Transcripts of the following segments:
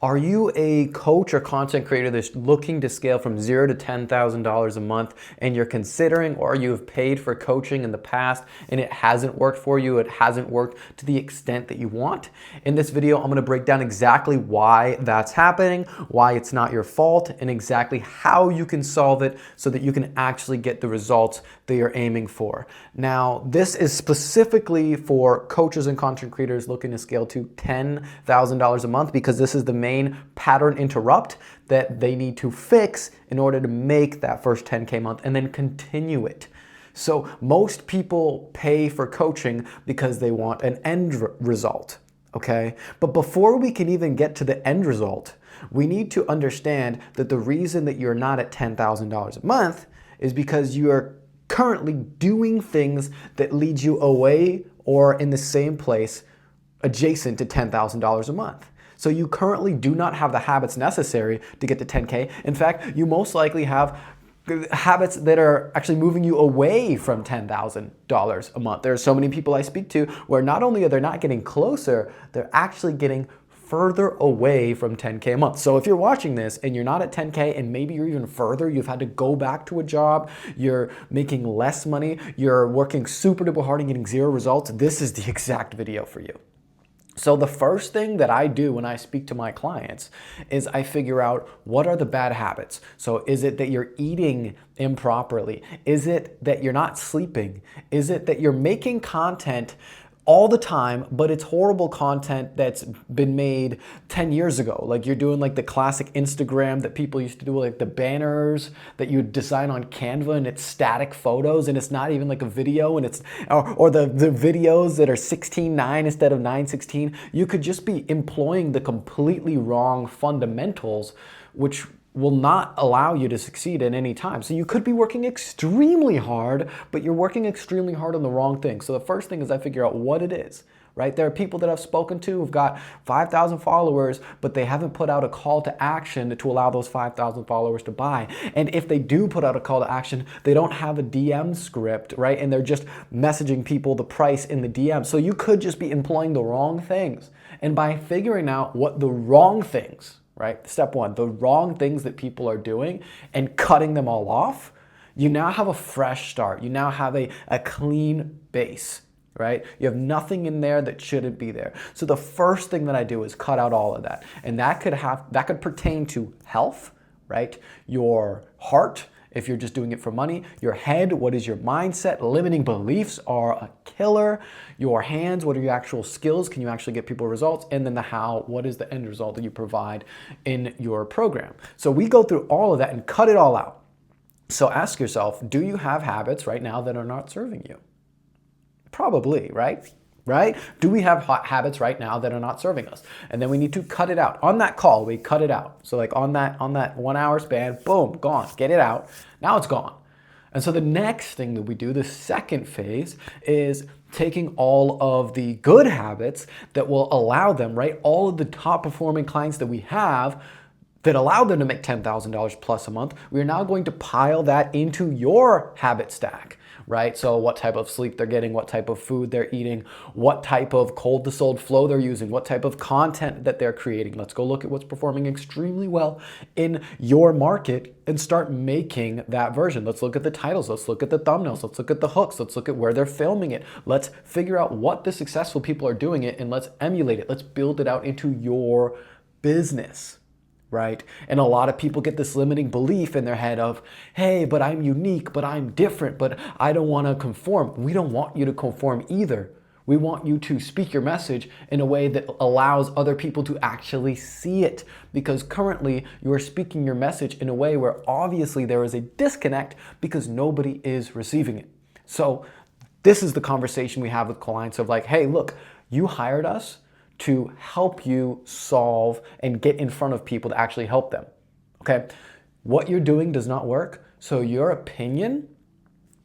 Are you a coach or content creator that's looking to scale from $0 to $10,000 a month and you're considering, or you have paid for coaching in the past and it hasn't worked for you, it hasn't worked to the extent that you want? In this video, I'm gonna break down exactly why that's happening, why it's not your fault, and exactly how you can solve it so that you can actually get the results that you're aiming for. Now, this is specifically for coaches and content creators looking to scale to $10,000 a month because this is the main pattern interrupt that they need to fix in order to make that first 10K month and then continue it. So most people pay for coaching because they want an end result, okay? But before we can even get to the end result, we need to understand that the reason that you're not at $10,000 a month is because you are currently doing things that lead you away or in the same place adjacent to $10,000 a month. So you currently do not have the habits necessary to get to 10K. In fact, you most likely have habits that are actually moving you away from $10,000 a month. There are so many people I speak to where not only are they not getting closer, they're actually getting further away from 10K a month. So if you're watching this and you're not at 10K and maybe you're even further, you've had to go back to a job, you're making less money, you're working super duper hard and getting zero results, this is the exact video for you. So the first thing that I do when I speak to my clients is I figure out what are the bad habits. So is it that you're eating improperly? Is it that you're not sleeping? Is it that you're making content all the time, but it's horrible content that's been made 10 years ago? Like you're doing like the classic Instagram that people used to do, like the banners that you design on Canva and it's static photos and it's not even like a video, and it's or the videos that are 16:9 instead of 9:16. You could just be employing the completely wrong fundamentals, which will not allow you to succeed at any time. So you could be working extremely hard, but you're working extremely hard on the wrong thing. So the first thing is I figure out what it is, right? There are people that I've spoken to who've got 5,000 followers, but they haven't put out a call to action to allow those 5,000 followers to buy. And if they do put out a call to action, they don't have a DM script, right? And they're just messaging people the price in the DM. So you could just be employing the wrong things. And by figuring out what the wrong things, right? Step one, the wrong things that people are doing and cutting them all off, you now have a fresh start. You now have a clean base, right? You have nothing in there that shouldn't be there. So the first thing that I do is cut out all of that. And that could pertain to health, right? Your heart, if you're just doing it for money, your head, what is your mindset? Limiting beliefs are a killer. Your hands, what are your actual skills? Can you actually get people results? And then the how, what is the end result that you provide in your program? So we go through all of that and cut it all out. So ask yourself, do you have habits right now that are not serving you? Probably, right? Right? Do we have habits right now that are not serving us? And then we need to cut it out. On that call, we cut it out. So like on that 1 hour span, boom, gone. Get it out. Now it's gone. And so the next thing that we do, the second phase, is taking all of the good habits that will allow them, right? All of the top performing clients that we have that allow them to make $10,000 plus a month, we're now going to pile that into your habit stack, right? So what type of sleep they're getting, what type of food they're eating, what type of cold to sold flow they're using, what type of content that they're creating. Let's go look at what's performing extremely well in your market and start making that version. Let's look at the titles. Let's look at the thumbnails. Let's look at the hooks. Let's look at where they're filming it. Let's figure out what the successful people are doing it and let's emulate it. Let's build it out into your business. Right? And a lot of people get this limiting belief in their head of, hey, but I'm unique, but I'm different, but I don't want to conform. We don't want you to conform either. We want you to speak your message in a way that allows other people to actually see it, because currently you are speaking your message in a way where obviously there is a disconnect because nobody is receiving it. So this is the conversation we have with clients of like, hey, look, you hired us to help you solve and get in front of people to actually help them, okay? What you're doing does not work, so your opinion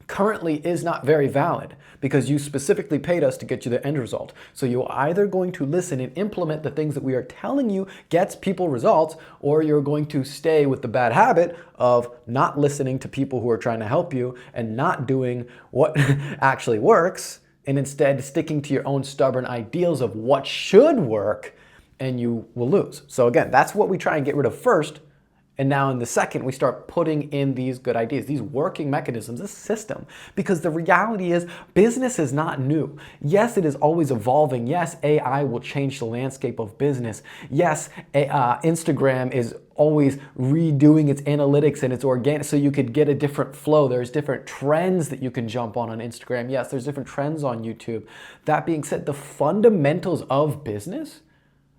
currently is not very valid because you specifically paid us to get you the end result. So you're either going to listen and implement the things that we are telling you gets people results, or you're going to stay with the bad habit of not listening to people who are trying to help you and not doing what actually works, and instead sticking to your own stubborn ideals of what should work and you will lose. So again, that's what we try and get rid of first. And now in the second, we start putting in these good ideas, these working mechanisms, this system. Because the reality is business is not new. Yes, it is always evolving. Yes, AI will change the landscape of business. Yes, Instagram is always redoing its analytics and its organic so you could get a different flow. There's different trends that you can jump on Instagram. Yes, there's different trends on YouTube. That being said, the fundamentals of business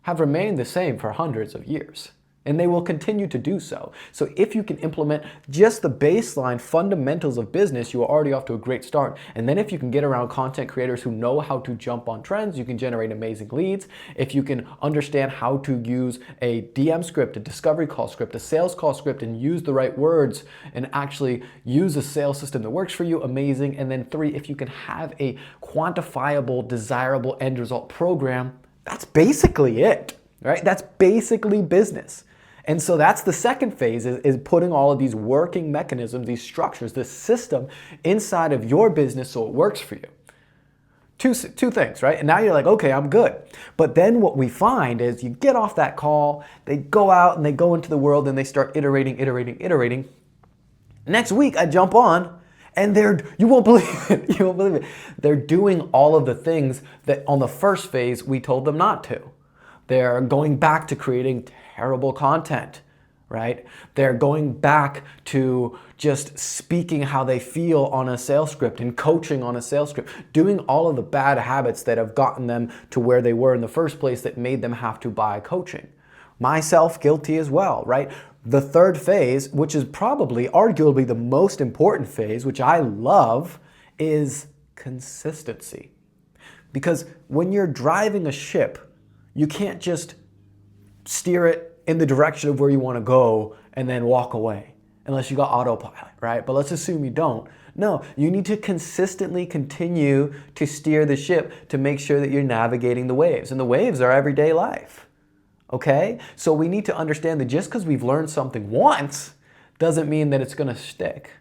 have remained the same for hundreds of years. And they will continue to do so. So if you can implement just the baseline fundamentals of business, you are already off to a great start. And then if you can get around content creators who know how to jump on trends, you can generate amazing leads. If you can understand how to use a DM script, a discovery call script, a sales call script, and use the right words and actually use a sales system that works for you, amazing. And then 3, if you can have a quantifiable, desirable end result program, that's basically it, right? That's basically business. And so that's the second phase is putting all of these working mechanisms, these structures, this system inside of your business so it works for you. Two things, right? And now you're like, okay, I'm good. But then what we find is you get off that call, they go out and they go into the world and they start iterating. Next week I jump on and you won't believe it. They're doing all of the things that on the first phase we told them not to. They're going back to creating terrible content, right? They're going back to just speaking how they feel on a sales script and coaching on a sales script, doing all of the bad habits that have gotten them to where they were in the first place that made them have to buy coaching. Myself guilty as well, right? The third phase, which is probably arguably the most important phase, which I love, is consistency. Because when you're driving a ship, you can't just steer it in the direction of where you want to go and then walk away, unless you got autopilot, right? But let's assume you don't. No, you need to consistently continue to steer the ship to make sure that you're navigating the waves. And the waves are everyday life, okay? So we need to understand that just because we've learned something once doesn't mean that it's going to stick.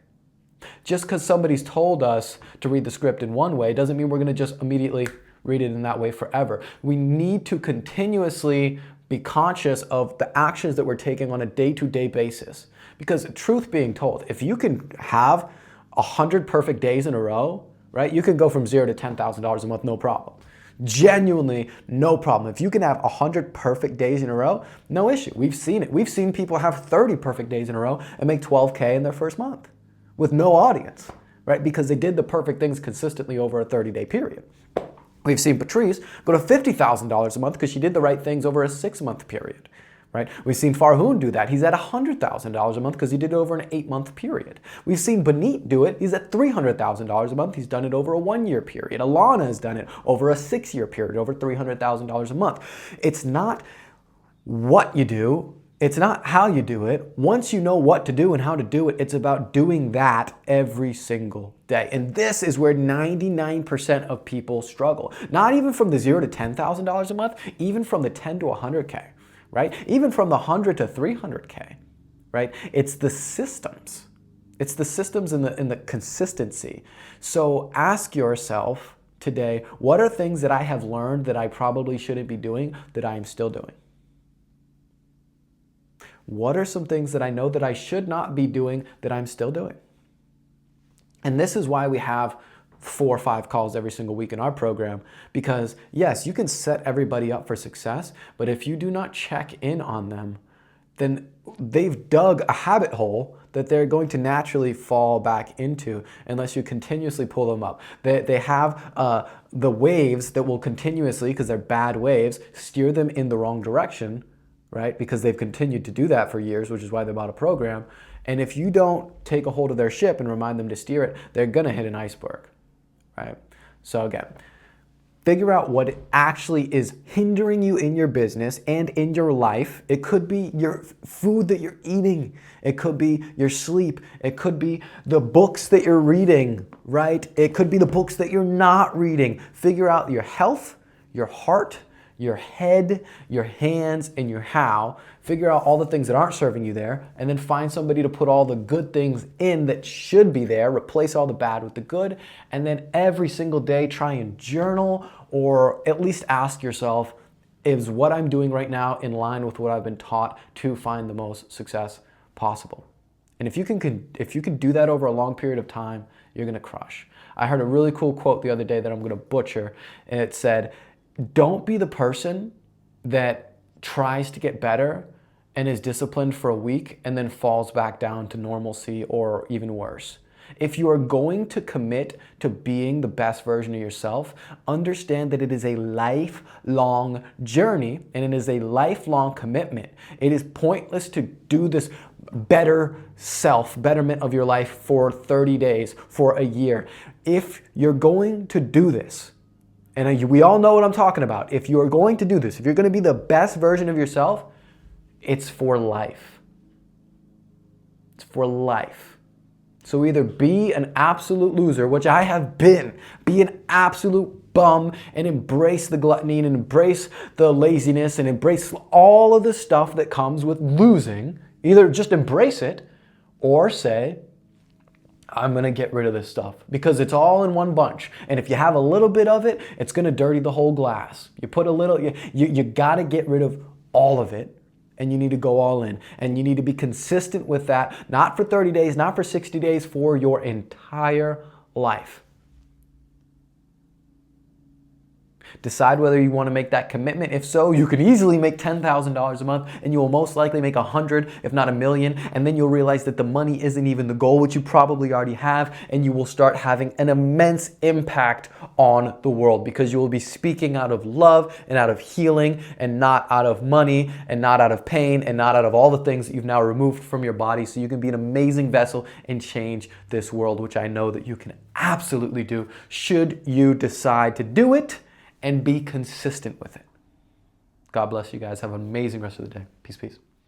Just because somebody's told us to read the script in one way doesn't mean we're going to just immediately read it in that way forever. We need to continuously be conscious of the actions that we're taking on a day-to-day basis. Because truth being told, if you can have 100 perfect days in a row, right, you can go from $0 to $10,000 a month, no problem. Genuinely, no problem. If you can have 100 perfect days in a row, no issue. We've seen it. We've seen people have 30 perfect days in a row and make $12K in their first month with no audience, right? Because they did the perfect things consistently over a 30-day period. We've seen Patrice go to $50,000 a month because she did the right things over a 6-month period, right? We've seen Farhoon do that. He's at $100,000 a month because he did it over an 8-month period. We've seen Benit do it. He's at $300,000 a month. He's done it over a 1-year period. Alana has done it over a 6-year period, over $300,000 a month. It's not what you do. It's not how you do it. Once you know what to do and how to do it, it's about doing that every single day. And this is where 99% of people struggle. Not even from the $0 to $10,000 a month, even from the 10 to 100K, right? Even from the 100 to 300K, right? It's the systems. It's the systems and the consistency. So ask yourself today, what are things that I have learned that I probably shouldn't be doing that I am still doing? What are some things that I know that I should not be doing that I'm still doing? And this is why we have 4 or 5 calls every single week in our program, because yes, you can set everybody up for success, but if you do not check in on them, then they've dug a habit hole that they're going to naturally fall back into unless you continuously pull them up. They have the waves that will continuously, because they're bad waves, steer them in the wrong direction, right? Because they've continued to do that for years, which is why they bought a program. And if you don't take a hold of their ship and remind them to steer it, they're gonna hit an iceberg, right? So again, figure out what actually is hindering you in your business and in your life. It could be your food that you're eating. It could be your sleep. It could be the books that you're reading, right? It could be the books that you're not reading. Figure out your health, your heart, your head, your hands, and your how. Figure out all the things that aren't serving you there, and then find somebody to put all the good things in that should be there, replace all the bad with the good, and then every single day try and journal, or at least ask yourself, is what I'm doing right now in line with what I've been taught to find the most success possible? And if you can do that over a long period of time, you're gonna crush. I heard a really cool quote the other day that I'm gonna butcher, and it said, don't be the person that tries to get better and is disciplined for a week and then falls back down to normalcy or even worse. If you are going to commit to being the best version of yourself, understand that it is a lifelong journey and it is a lifelong commitment. It is pointless to do this betterment of your life for 30 days, for a year. If you're going to do this, and we all know what I'm talking about, if you're going to do this, if you're going to be the best version of yourself, it's for life. It's for life. So either be an absolute loser, which I have been, be an absolute bum and embrace the gluttony and embrace the laziness and embrace all of the stuff that comes with losing. Either just embrace it or say, I'm gonna get rid of this stuff because it's all in one bunch. And if you have a little bit of it, it's gonna dirty the whole glass. You put a little, you gotta get rid of all of it. And you need to go all in. And you need to be consistent with that, not for 30 days, not for 60 days, for your entire life. Decide whether you want to make that commitment. If so, you can easily make $10,000 a month and you will most likely make 100, if not 1,000,000. And then you'll realize that the money isn't even the goal, which you probably already have. And you will start having an immense impact on the world because you will be speaking out of love and out of healing and not out of money and not out of pain and not out of all the things that you've now removed from your body. So you can be an amazing vessel and change this world, which I know that you can absolutely do should you decide to do it and be consistent with it. God bless you guys. Have an amazing rest of the day. Peace, peace.